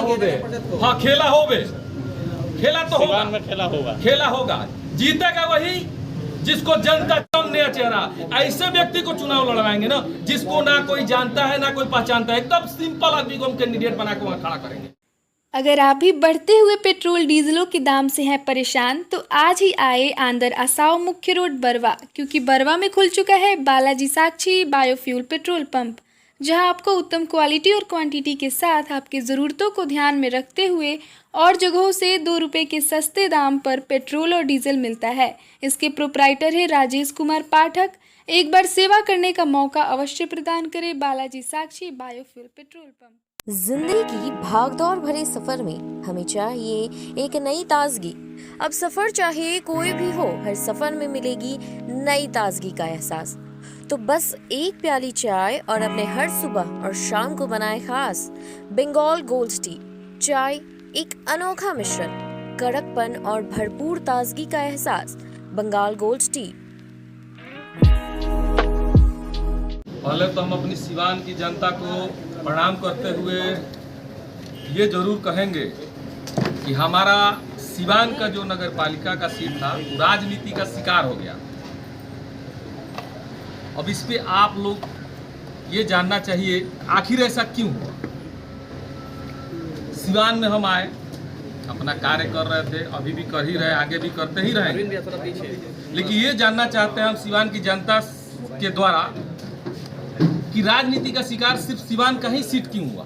होबे। हाँ खेला होबे, खेला तो होगा, खेला होगा, जीतेगा वही जिसको जनता नया चेहरा। ऐसे व्यक्ति को चुनाव लड़वाएंगे ना जिसको ना कोई जानता है ना कोई पहचानता है, एकदम सिंपल आदमी को हम कैंडिडेट बना के वहां खड़ा करेंगे। अगर आप भी बढ़ते हुए पेट्रोल डीजलों के दाम से हैं परेशान तो आज ही आए आंदर आसाव मुख्य रोड बरवा, क्योंकि बरवा में खुल चुका है बालाजी साक्षी बायोफ्यूल पेट्रोल पंप, जहां आपको उत्तम क्वालिटी और क्वांटिटी के साथ आपकी ज़रूरतों को ध्यान में रखते हुए और जगहों से 2 रुपये के सस्ते दाम पर पेट्रोल और डीजल मिलता है। इसके प्रोप्राइटर है राजेश कुमार पाठक। एक बार सेवा करने का मौका अवश्य प्रदान करें बालाजी साक्षी बायोफ्यूल पेट्रोल पंप। जिंदगी की भागदौड़ भरे सफर में हमें चाहिए एक नई ताजगी। अब सफर चाहे कोई भी हो, हर सफर में मिलेगी नई ताजगी का एहसास। तो बस एक प्याली चाय और अपने हर सुबह और शाम को बनाए खास बंगाल गोल्ड टी। चाय एक अनोखा मिश्रण, कड़कपन और भरपूर ताजगी का एहसास। Bengal gold tea. पहले तो हम अपनी सिवान की जनता को प्रणाम करते हुए ये जरूर कहेंगे कि हमारा सिवान का जो नगर पालिका का सीट था वो राजनीति का शिकार हो गया। अब इस पे आप लोग ये जानना चाहिए आखिर ऐसा क्यों हुआ। सिवान में हम आए, अपना कार्य कर रहे थे, अभी भी कर ही रहे, आगे भी करते ही रहेंगे, लेकिन ये जानना चाहते हैं हम सिवान की जनता के द्वारा कि राजनीति का शिकार सिर्फ सिवान का ही सीट क्यों हुआ।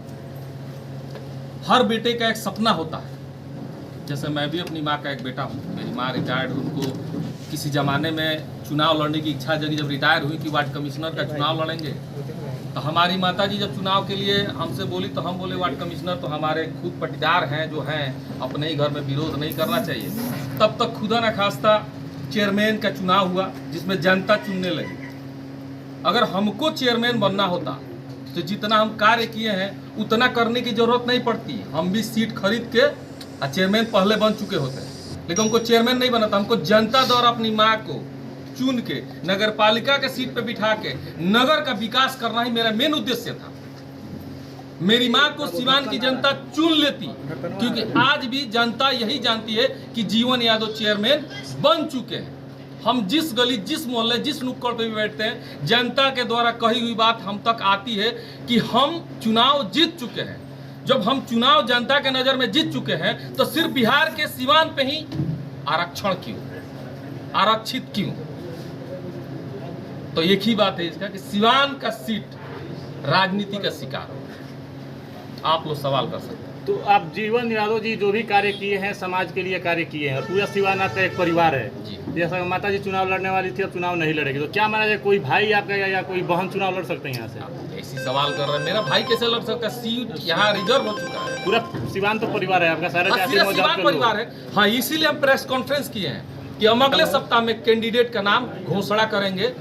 हर बेटे का एक सपना होता है, जैसे मैं भी अपनी माँ का एक बेटा हूँ। मेरी माँ रिटायर्ड, उनको किसी ज़माने में चुनाव लड़ने की इच्छा जगी, जब रिटायर हुई कि वार्ड कमिश्नर का चुनाव लड़ेंगे, तो हमारी माता जी जब चुनाव के लिए हमसे बोली तो हम बोले वार्ड कमिश्नर तो हमारे खुद पटीदार हैं, जो हैं अपने ही घर में विरोध नहीं करना चाहिए। तब तक खुदा न खास्ता चेयरमैन का चुनाव हुआ जिसमें जनता चुनने लगी। अगर हमको चेयरमैन बनना होता तो जितना हम कार्य किए हैं उतना करने की जरूरत नहीं पड़ती, हम भी सीट खरीद के चेयरमैन पहले बन चुके होते, लेकिन हमको चेयरमैन नहीं बना था। हमको जनता द्वारा अपनी माँ को चुन के नगर पालिका के सीट पे बिठा के नगर का विकास करना ही मेरा मेन उद्देश्य था। मेरी माँ को सिवान की जनता चुन लेती, क्योंकि आज भी जनता यही जानती है कि जीवन यादव चेयरमैन बन चुके हैं। हम जिस गली, जिस मोहल्ले, जिस नुक्कड़ पे भी बैठते हैं, जनता के द्वारा कही हुई बात हम तक आती है कि हम चुनाव जीत चुके हैं। जब हम चुनाव जनता के नज़र में जीत चुके हैं तो सिर्फ बिहार के सिवान पे ही आरक्षण क्यों, आरक्षित क्यों? तो एक ही बात है इसका कि सिवान का सीट राजनीति का शिकार हो। आप लोग सवाल कर सकते हैं। तो आप जीवन यादव जी जो भी कार्य किए हैं, समाज के लिए कार्य किए हैं, और पूरा सिवान आपका एक परिवार है। जैसा माता जी चुनाव लड़ने वाली थी, अब चुनाव नहीं लड़ेगी, तो क्या माना जाए कोई भाई आपका या कोई बहन चुनाव लड़ सकते हैं यहाँ से? ऐसी सवाल कर रहे हैं, मेरा भाई कैसे लड़ सकता है? सीट यहाँ रिजर्व हो चुका है। पूरा सिवान तो परिवार है आपका, सारा सिवान परिवार है। हाँ, इसीलिए हम प्रेस कॉन्फ्रेंस किए हैं कि हम अगले सप्ताह में कैंडिडेट का नाम घोषणा करेंगे।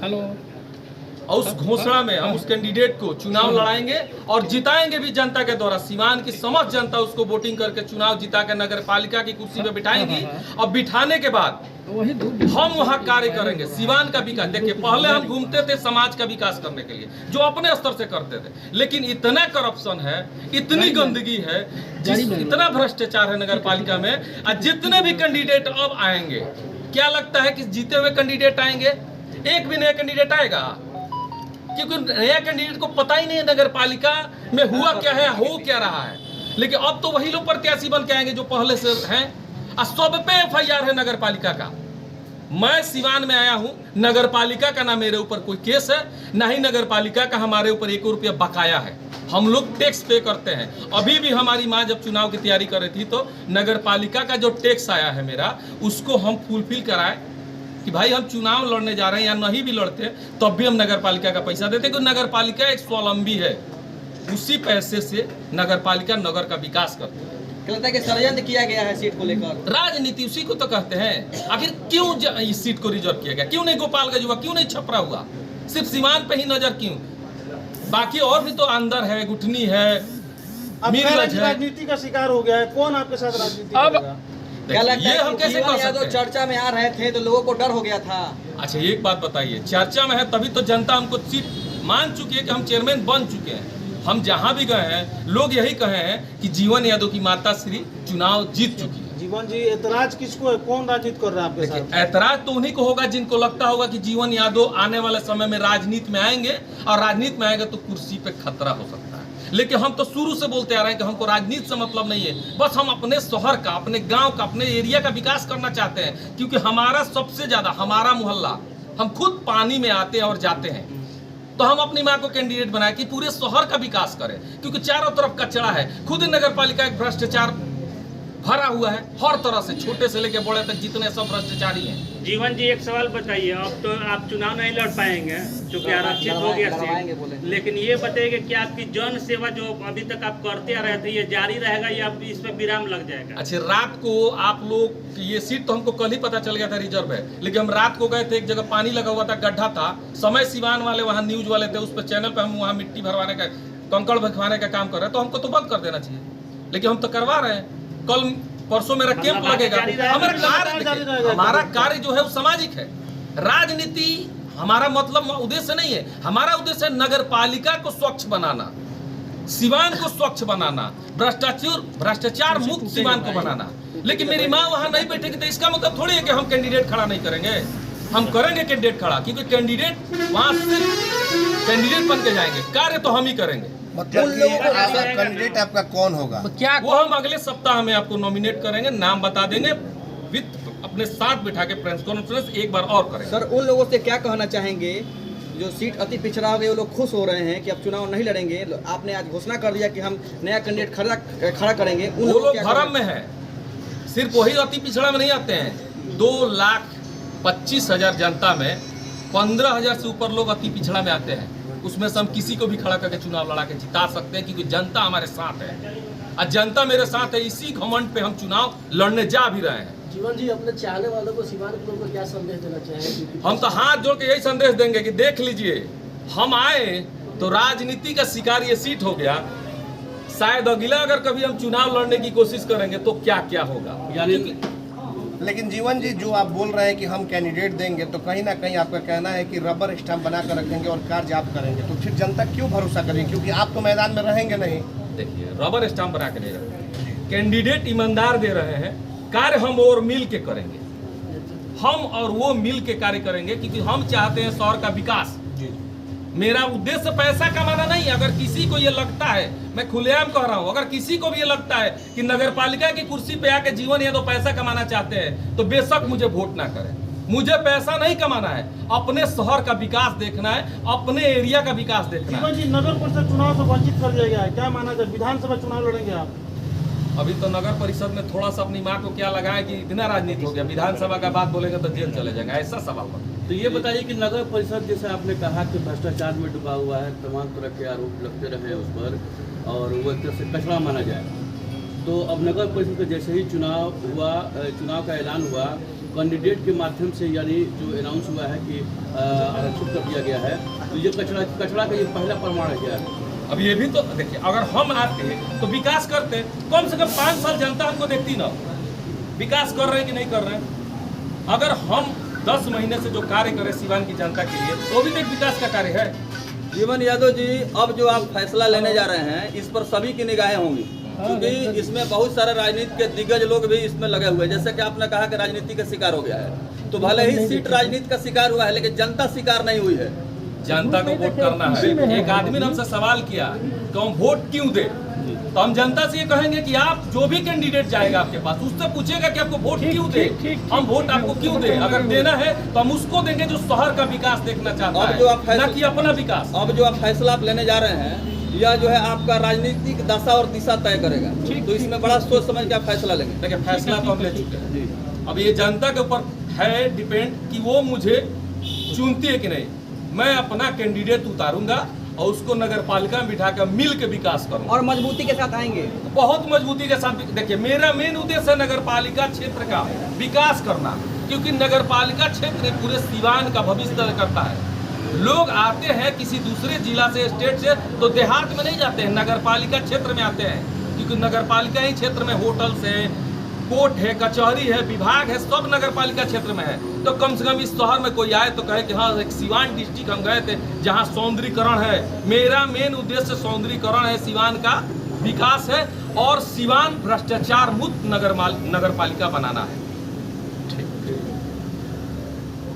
और उस घोषणा में हम उस कैंडिडेट को चुनाव लड़ाएंगे और जिताएंगे भी जनता के द्वारा। सिवान की समस्त जनता उसको वोटिंग करके चुनाव जिता के नगर पालिका की कुर्सी पे बिठाएंगी, और बिठाने के बाद हम वहाँ कार्य करेंगे सिवान का विकास। देखिए, पहले हम घूमते थे समाज का विकास करने के लिए, जो अपने स्तर से करते थे, लेकिन इतना करप्शन है, इतनी गंदगी है, इतना भ्रष्टाचार है नगर पालिका में। जितने भी कैंडिडेट अब आएंगे, क्या लगता है कि जीते हुए कैंडिडेट आएंगे? एक भी नया कैंडिडेट आएगा? क्योंकि नया कैंडिडेट को पता ही नहीं नगर पालिका में हुआ क्या है, हो क्या रहा है। लेकिन अब तो वही लोग प्रत्याशी बन के आएंगे जो पहले से हैं। सब पे FIR है नगर पालिका का। मैं सिवान में आया हूँ, नगर पालिका का ना मेरे ऊपर कोई केस है, ना ही नगर पालिका का हमारे ऊपर 1 रुपया बकाया है। हम लोग टैक्स पे करते हैं। अभी भी हमारी माँ जब चुनाव की तैयारी कर रही थी तो नगर पालिका का जो टैक्स आया है मेरा, उसको हम फुलफिल कराए कि भाई हम चुनाव लड़ने जा रहे हैं, या नहीं भी लड़ते तब भी हम नगर पालिका का पैसा देते, क्योंकि नगर पालिका एक स्वावलंबी है। उसी पैसे से नगर पालिका नगर का विकास करती है। लगता है कि षड्यंत्र किया गया है सीट को लेकर। राजनीति उसी को तो कहते हैं। आखिर क्यों इस सीट को रिजर्व किया गया? क्यों नहीं गोपालगंज हुआ? क्यों नहीं छपरा हुआ? सिर्फ सिवान पे ही नजर क्यों? बाकी और भी तो अंदर है, गुठनी है, राजनीति का शिकार हो गया है। कौन आपके साथ राजनीति करेगा? क्या लगता ये है हम कि कैसे जीवन कर यादव सकते हैं? चर्चा में आ रहे थे तो लोगों को डर हो गया था। अच्छा, एक बात बताइए, चर्चा में है तभी तो जनता हमको सीट मान चुकी है कि हम चेयरमैन बन चुके हैं। हम जहाँ भी गए हैं लोग यही कहे हैं कि जीवन यादव की माता श्री चुनाव जीत चुकी है। जीवन जी, एतराज किसको है? कौन राजनीति कर रहा है आपके साथ? ऐतराज तो उन्हीं को होगा जिनको लगता होगा कि जीवन यादव आने वाले समय में राजनीति में आएंगे, और राजनीति में आएंगे तो कुर्सी पे खतरा हो सकता है। लेकिन हम तो शुरू से बोलते आ रहे हैं कि हमको राजनीति से मतलब नहीं है, बस हम अपने शहर का, अपने गांव का, अपने एरिया का विकास करना चाहते हैं। क्योंकि हमारा सबसे ज्यादा, हमारा मोहल्ला, हम खुद पानी में आते हैं और जाते हैं, तो हम अपनी माँ को कैंडिडेट बनाए कि पूरे शहर का विकास करें। क्योंकि चारों तरफ कचरा है, खुद नगर पालिका एक भ्रष्टाचार भरा हुआ है, हर तरह से, छोटे से लेकर बड़े तक जितने सब भ्रष्टाचारी हैं। जीवन जी, एक सवाल बताइए, अब तो आप चुनाव नहीं लड़ पाएंगे क्योंकि आरक्षित हो गया सीट, लेकिन ये बताइए कि आपकी जन सेवा जो अभी तक आप करते आ रहे थे, ये जारी रहेगा या इस पे विराम लग जाएगा? अच्छा, रात को आप लोग, ये सीट तो हमको कल ही पता चल गया था रिजर्व है, लेकिन हम रात को गए थे, एक जगह पानी लगा हुआ था, गड्ढा था, समय सिवान वाले वहाँ न्यूज वाले थे, उस पर चैनल पर हम वहाँ मिट्टी भरवाने का, कंकड़ भरवाने का काम कर रहे हैं, तो हमको तो बंद कर देना चाहिए, लेकिन हम तो करवा रहे हैं। कल परसों मेरा कैंप लगेगा। हमारा कार्य जो है वो सामाजिक है, राजनीति हमारा मतलब उद्देश्य नहीं है। हमारा उद्देश्य है नगर पालिका को स्वच्छ बनाना, सिवान को स्वच्छ बनाना, भ्रष्टाचार मुक्त सिवान को बनाना। लेकिन मेरी माँ वहां नहीं बैठेगी तो इसका मतलब थोड़ी है कि हम कैंडिडेट खड़ा नहीं करेंगे। हम करेंगे कैंडिडेट खड़ा, क्योंकि कैंडिडेट वहां सिर्फ कैंडिडेट बन के जाएंगे, कार्य तो हम ही करेंगे। मतलब कि कैंडिडेट आपका कौन होगा? क्या वो हम अगले सप्ताह में आपको नॉमिनेट करेंगे, नाम बता देंगे, विद अपने साथ बिठा के प्रेस कॉन्फ्रेंस एक बार और करेंगे। सर, उन लोगों से क्या कहना चाहेंगे जो सीट अति पिछड़ा हो गई, वो लोग खुश हो रहे हैं कि अब चुनाव नहीं लड़ेंगे? आपने आज घोषणा कर दिया कि हम नया कैंडिडेट खड़ा करेंगे। वो लोग भरम में है, सिर्फ वही अति पिछड़ा में नहीं आते हैं। 2,25,000 जनता में 15,000 से ऊपर लोग अति पिछड़ा में आते हैं। उसमें से हम किसी को भी खड़ा करके चुनाव लड़ा के जिता सकते हैं, क्योंकि जनता हमारे साथ है और जनता मेरे साथ है। इसी घमंड पे हम चुनाव लड़ने जा भी रहे हैं। जीवन जी, अपने चाहने वालों को, सिवान के लोगों को क्या संदेश देना चाहेंगे? हम तो हाथ जोड़ के यही संदेश देंगे कि देख लीजिए, हम आए तो राजनीति का शिकार ये सीट हो गया। शायद अगला अगर कभी हम चुनाव लड़ने की कोशिश करेंगे तो क्या क्या होगा। लेकिन जीवन जी, जो आप बोल रहे हैं कि हम कैंडिडेट देंगे, तो कहीं ना कहीं आपका कहना है कि रबर स्टाम्प बना कर रखेंगे और कार्य आप करेंगे, तो फिर जनता क्यों भरोसा करेगी? क्योंकि आप तो मैदान में रहेंगे नहीं। देखिए, रबर स्टाम्प बना के नहीं रहे, कैंडिडेट ईमानदार दे रहे हैं, कार्य हम और मिल के करेंगे। हम और वो मिल के कार्य करेंगे, क्योंकि हम चाहते हैं शहर का विकास। मेरा उद्देश्य पैसा कमाना नहीं। अगर किसी को ये लगता है, मैं खुलेआम कह रहा हूँ, अगर किसी को भी ये लगता है कि नगर पालिका की कुर्सी पे आके जीवन यादव पैसा कमाना चाहते हैं, तो बेशक मुझे वोट ना करें। मुझे पैसा नहीं कमाना है, अपने शहर का विकास देखना है, अपने एरिया का विकास देखना है। जीवन जी, नगर परिषद चुनाव से वंचित कर दिया गया है, क्या माना जाए? विधानसभा चुनाव लड़ेंगे आप? अभी तो नगर परिषद में थोड़ा सा अपनी माँ को क्या लगाए कि इतना राजनीति हो गया, विधानसभा का बात बोलेगा तो जेल चले जाएगा, ऐसा सवाल बना। तो ये बताइए कि नगर परिषद, जैसे आपने कहा कि भ्रष्टाचार में डूबा हुआ है, तमाम तरह के आरोप लगते रहे उस पर, और वो एक तरह से कचरा माना जाए, तो अब नगर परिषद का जैसे ही चुनाव का ऐलान हुआ, कैंडिडेट के माध्यम से, यानी जो अनाउंस हुआ है कि आरक्षित कर दिया गया है, तो ये कचरा का ये पहला प्रमाण है क्या? अब ये भी तो देखिए, अगर हम आते तो विकास करते, कम से कम 5 साल जनता हमको देखती ना, विकास कर रहे हैं कि नहीं कर रहे हैं। अगर हम 10 महीने से जो कार्य करें सिवान की जनता के लिए, तो भी तो एक विकास का कार्य है। जीवन यादव जी, अब जो आप फैसला लेने जा रहे हैं, इस पर सभी की निगाहें होंगी, क्योंकि इसमें बहुत सारे राजनीति के दिग्गज लोग भी इसमें लगे हुए हैं। जैसे कि आपने कहा कि राजनीति का शिकार हो गया है, तो भले ही सीट राजनीति का शिकार हुआ है, लेकिन जनता शिकार नहीं हुई है। जनता को वोट करना है। एक आदमी ने हमसे सवाल किया कि हम वोट क्यों दे, तो हम जनता से ये कहेंगे कि आप जो भी कैंडिडेट जाएगा आपके पास, उससे पूछेगा कि आपको वोट क्यों दे, हम वोट आपको क्यों दे। अगर देना है तो हम उसको देंगे जो शहर का विकास देखना चाहता है, न कि अपना विकास। अब जो आप फैसला आप लेने जा रहे हैं, यह जो है आपका राजनीतिक दशा और दिशा तय करेगा, तो इसमें बड़ा सोच समझ के आप फैसला लेंगे। देखिए, फैसला तो हम ले चुके हैं, अब ये जनता के ऊपर है डिपेंड कि वो मुझे चुनती है कि नहीं। मैं अपना कैंडिडेट उतारूंगा और उसको नगर पालिका में बिठा कर मिल के विकास करूंगा, और मजबूती के साथ आएंगे, बहुत मजबूती के साथ। देखिए, मेरा मेन उद्देश्य है नगर पालिका क्षेत्र का विकास करना, क्योंकि नगर पालिका क्षेत्र पूरे सिवान का भविष्य तय करता है। लोग आते हैं किसी दूसरे जिला से, स्टेट से, तो देहात में नहीं जाते हैं, नगर पालिका क्षेत्र में आते हैं, क्योंकि नगर पालिका ही क्षेत्र में होटल्स हैं, कोर्ट है, कचहरी है, विभाग है, सब नगर पालिका क्षेत्र में है। तो कम से कम इस शहर में कोई आए तो कहे कि हाँ एक सिवान डिस्ट्रिक्ट हम गए थे जहाँ सौंदर्यीकरण है। मेरा मेन उद्देश्य सौंदर्यीकरण है, सिवान का विकास है और सिवान भ्रष्टाचार मुक्त नगर पालिका बनाना है।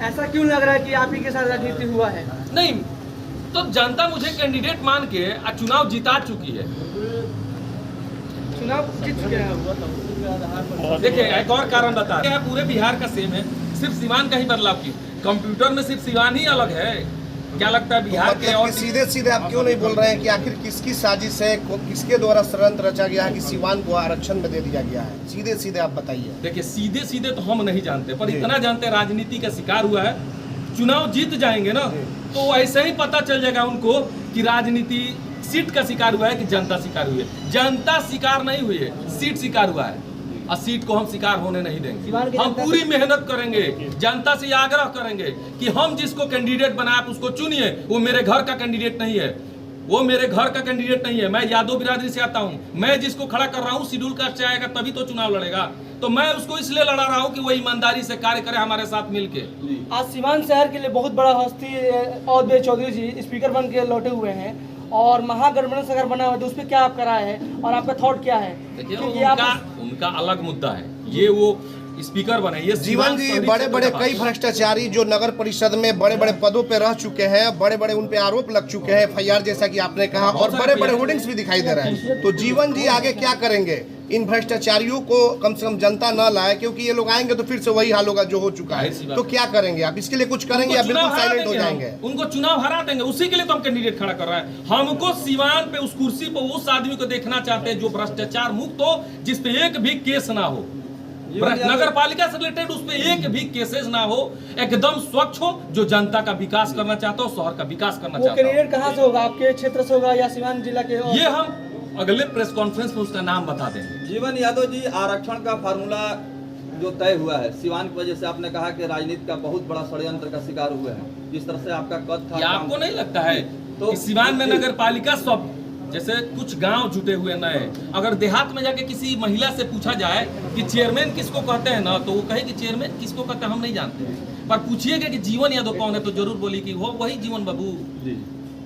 ऐसा क्यों लग रहा है कि आप ही के साथ राजनीति हुआ है? नहीं तो जनता मुझे कैंडिडेट मान के चुनाव जिता चुकी है। चुनाव जीत चुके हैं। देखिए एक और कारण बता रहे हैं, पूरे बिहार का सेम है, सिर्फ सिवान का ही बदलाव क्यों? कंप्यूटर में सिर्फ सिवान ही अलग है। क्या लगता है बिहार के और सीधे सीधे आप क्यों नहीं बोल रहे हैं कि आखिर किसकी साजिश है, किसके द्वारा षड्यंत्र रचा गया है कि सिवान को आरक्षण में दे दिया गया है? सीधे सीधे आप बताइए। देखिए सीधे सीधे तो हम नहीं जानते, पर इतना जानते हैं राजनीति का शिकार हुआ है। चुनाव जीत जाएंगे ना तो ऐसे ही पता चल जाएगा उनको कि राजनीति सीट का शिकार हुआ है कि जनता शिकार हुई है। जनता शिकार नहीं हुई है, सीट शिकार हुआ है और सीट को हम शिकार होने नहीं देंगे। हम पूरी मेहनत करेंगे, जनता से आग्रह करेंगे कि हम जिसको कैंडिडेट बनाए उसको चुनिए। वो मेरे घर का कैंडिडेट नहीं है, वो मेरे घर का कैंडिडेट नहीं है। मैं यादव बिरादरी से आता हूँ, मैं जिसको खड़ा कर रहा हूँ शेड्यूल कास्ट से आएगा तभी तो चुनाव लड़ेगा। तो मैं उसको इसलिए लड़ा रहा हूँ कि वो ईमानदारी से कार्य करे हमारे साथ मिलके। आज सीवान शहर के लिए बहुत बड़ा हस्ती अवधेश चौधरी जी स्पीकर बन के लौटे हुए हैं और महागठबंधन अगर बना हुआ है तो उस पर क्या आप करा है और आपका थॉट क्या है? देखिए उनका अलग मुद्दा है, ये वो स्पीकर बने। ये जीवन जी बड़े बड़े कई भ्रष्टाचारी जो नगर परिषद में बड़े बड़े पदों पे रह चुके हैं, बड़े बड़े उन पे आरोप लग चुके हैं, FIR जैसा कि आपने कहा, और बड़े बड़े होर्डिंग्स भी दिखाई दे रहे हैं। तो जीवन जी आगे क्या करेंगे? इन भ्रष्टाचारियों को कम से कम जनता न लाए, क्योंकि ये लोग आएंगे तो फिर से वही हाल होगा जो हो चुका है। तो क्या करेंगे आप? इसके लिए कुछ करेंगे या बिल्कुल साइलेंट हो जाएंगे? उनको चुनाव हरा देंगे, उसी के लिए तो हम कैंडिडेट खड़ा कर रहे हैं। हमको सिवान पे उस कुर्सी पे उस आदमी को देखना चाहते हैं जो भ्रष्टाचार मुक्त हो, जिसपे एक भी केस ना हो, नगर पालिका से रिलेटेड उस पे एक भी केसेस ना हो, एकदम स्वच्छ हो, जो जनता का विकास करना चाहता हो, शहर का विकास करना चाहता हो। कैंडिडेट कहाँ से होगा? आपके क्षेत्र से होगा या सिवान जिला के? ये हम अगले प्रेस कॉन्फ्रेंस में उसका नाम बता देंगे। जीवन यादव जी, आरक्षण का फार्मूला जो तय हुआ है सिवान की वजह से, आपने कहा कि राजनीति का बहुत बड़ा षड्यंत्र का शिकार हुए हैं, जिस तरह से आपका कद था। आपको नहीं लगता है तो सिवान में नगर पालिका सब जैसे कुछ गांव जुटे हुए नए, अगर देहात में जाके किसी महिला से पूछा जाए कि चेयरमैन किसको कहते हैं ना, तो वो कहे कि चेयरमैन किसको कहते हैं हम नहीं जानते, पर पूछिएगा कि जीवन यादव कौन है तो जरूर बोली कि वो वही जीवन बाबू।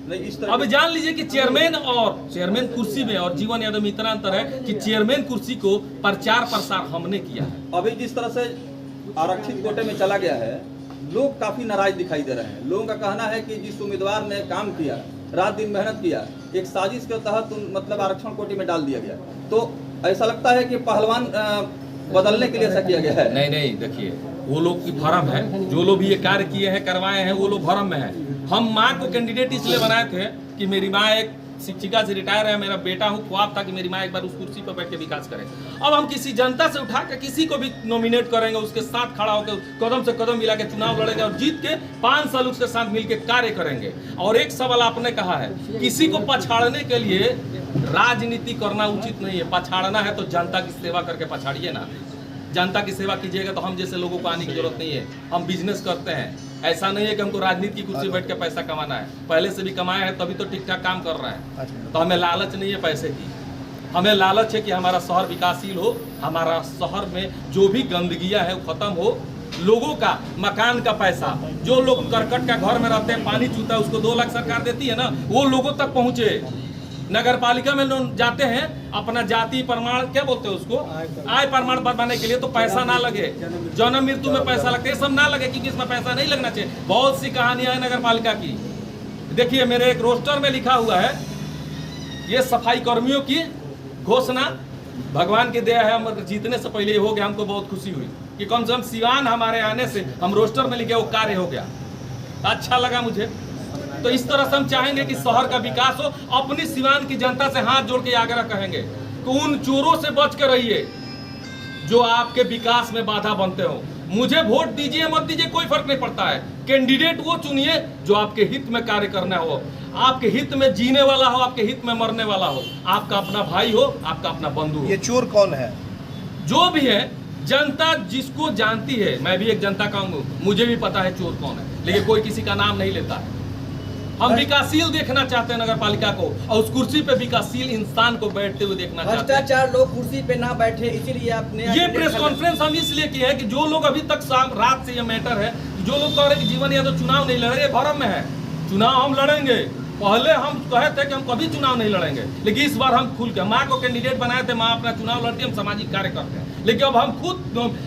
नहीं, इस तरह अब जान लीजिए कि चेयरमैन कुर्सी में और जीवन यादव में इतना अंतर है कि चेयरमैन कुर्सी को प्रचार प्रसार हमने किया है। अभी जिस तरह से आरक्षित कोटे में चला गया है, लोग काफी नाराज दिखाई दे रहे हैं। लोगों का कहना है कि जिस उम्मीदवार ने काम किया, रात दिन मेहनत किया, एक साजिश के तहत मतलब आरक्षण कोटे में डाल दिया गया, तो ऐसा लगता है कि पहलवान बदलने के लिए ऐसा किया गया है। नहीं, देखिए वो लोग की भरम है, जो लोग भी ये कार्य किए हैं करवाए हैं वो लोग भरम में है। हम माँ को कैंडिडेट इसलिए बनाए थे कि मेरी माँ एक शिक्षिका से रिटायर है, मेरा बेटा हूँ, ख्वाब था कि मेरी माँ एक बार उस कुर्सी पर बैठ के विकास करे। अब हम किसी जनता से उठा के किसी को भी नॉमिनेट करेंगे, उसके साथ खड़ा होकर कदम से कदम मिला के चुनाव लड़ेंगे और जीत के 5 साल उसके साथ मिलकर कार्य करेंगे। और एक सवाल आपने कहा है, किसी को पछाड़ने के लिए राजनीति करना उचित नहीं है। पछाड़ना है तो जनता की सेवा करके पछाड़िए ना, जनता की सेवा कीजिएगा। तो हम जैसे लोगों को आने की जरूरत नहीं है, हम बिजनेस करते हैं। ऐसा नहीं है कि हमको राजनीति की कुर्सी बैठ के पैसा कमाना है, पहले से भी कमाया है तभी तो ठीक ठाक काम कर रहा है। तो हमें लालच नहीं है पैसे की, हमें लालच है कि हमारा शहर विकासशील हो, हमारा शहर में जो भी गंदगियां है वो खत्म हो, लोगों का मकान का पैसा, जो लोग करकट का घर में रहते हैं, पानी चूता है, उसको 2 लाख सरकार देती है ना, वो लोगों तक पहुंचे। नगर पालिका में लोग जाते हैं अपना जाति प्रमाण क्या बोलते हैं उसको, आय प्रमाण बनवाने के लिए, तो पैसा ना लगे। जन्म मृत्यु में पैसा लगता है, सब ना लगे क्योंकि इसमें पैसा नहीं लगना चाहिए। बहुत सी कहानियां हैं नगर पालिका की। देखिए मेरे एक रोस्टर में लिखा हुआ है, ये सफाई कर्मियों की घोषणा भगवान की दया है, हम जीतने से पहले हो गया। हमको बहुत खुशी हुई कि कम से कम सिवान हमारे आने से हम रोस्टर में लिखे वो कार्य हो गया, अच्छा लगा मुझे। तो इस तरह से हम चाहेंगे कि शहर का विकास हो। अपनी सिवान की जनता से हाथ जोड़ के आग्रह कहेंगे कि उन चोरों से बच के रहिए जो आपके विकास में बाधा बनते हो। मुझे वोट दीजिए मत दीजिए कोई फर्क नहीं पड़ता है, कैंडिडेट वो चुनिए जो आपके हित में कार्य करना हो, आपके हित में जीने वाला हो, आपके हित में मरने वाला हो, आपका अपना भाई हो, आपका अपना बंधु हो। ये चोर कौन है? जो भी है, जनता जिसको जानती है, मैं भी एक जनता का हूँ, मुझे भी पता है चोर कौन है, लेकिन कोई किसी का नाम नहीं लेता है। हम विकासशील देखना चाहते हैं नगर पालिका को, और उस कुर्सी पे विकासशील इंसान को बैठते हुए देखना चाहते हैं। भ्रष्टाचार लोग कुर्सी पे ना बैठे, इसीलिए आपने ये प्रेस कॉन्फ्रेंस हम इसलिए किए हैं कि जो लोग अभी तक शाम रात से ये मैटर है, जो लोग कह रहे हैं कि जीवन यादव चुनाव नहीं लड़ेंगे, भरम में है। चुनाव हम लड़ेंगे। पहले हम कहे थे कि हम कभी चुनाव नहीं लड़ेंगे, लेकिन इस बार हम खुल के माँ को कैंडिडेट बनाए थे, माँ अपना चुनाव लड़ती है, हम सामाजिक कार्य करते हैं। लेकिन अब हम खुद,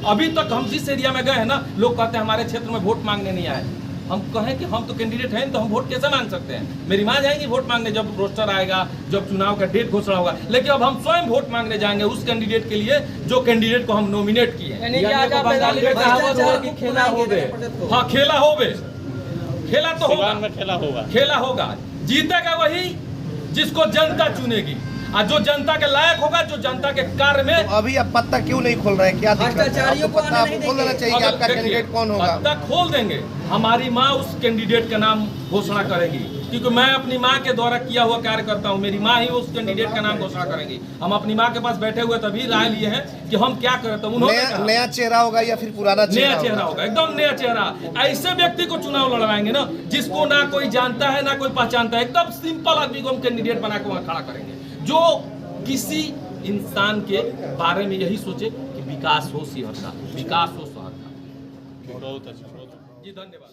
अभी तक हम जिस एरिया में गए हैं ना, लोग कहते हैं हमारे क्षेत्र में वोट मांगने नहीं आए। हम कहें कि हम तो कैंडिडेट हैं, तो हम वोट कैसे मांग सकते हैं? मेरी माँ जाएंगी वोट मांगने जब रोस्टर आएगा, जब चुनाव का डेट घोषणा होगा। लेकिन अब हम स्वयं वोट मांगने जाएंगे उस कैंडिडेट के लिए जो कैंडिडेट को हम नॉमिनेट किए हैं। हाँ, खेला होवे, खेला तो होगा, खेला होगा। जीतेगा वही जिसको जनता चुनेगी, और जो जनता के लायक होगा, जो जनता के कार्य में। तो अभी अब पत्ता क्यों नहीं खोल रहे हैं? क्या दिक्कत है? आपको पत्ता आपको खोल देना चाहिए कि आपका कैंडिडेट कौन होगा। पत्ता खोल देंगे, हमारी माँ उस कैंडिडेट का नाम घोषणा करेगी, क्योंकि मैं अपनी माँ के द्वारा किया हुआ कार्य करता हूँ। मेरी माँ ही उस कैंडिडेट का नाम घोषणा करेंगी। हम अपनी माँ के पास बैठे हुए तभी राय लिए हैं कि हम क्या करते हैं। उन्होंने नया चेहरा होगा या फिर पुराना चेहरा होगा? एकदम नया चेहरा। ऐसे व्यक्ति को चुनाव लड़वाएंगे ना, जिसको ना कोई जानता है ना कोई पहचानता है। एकदम सिंपल आदमी को हम कैंडिडेट बना के वहाँ खड़ा करेंगे, जो किसी इंसान के बारे में यही सोचे कि विकास हो शहर का, विकास हो शहर का। जी धन्यवाद।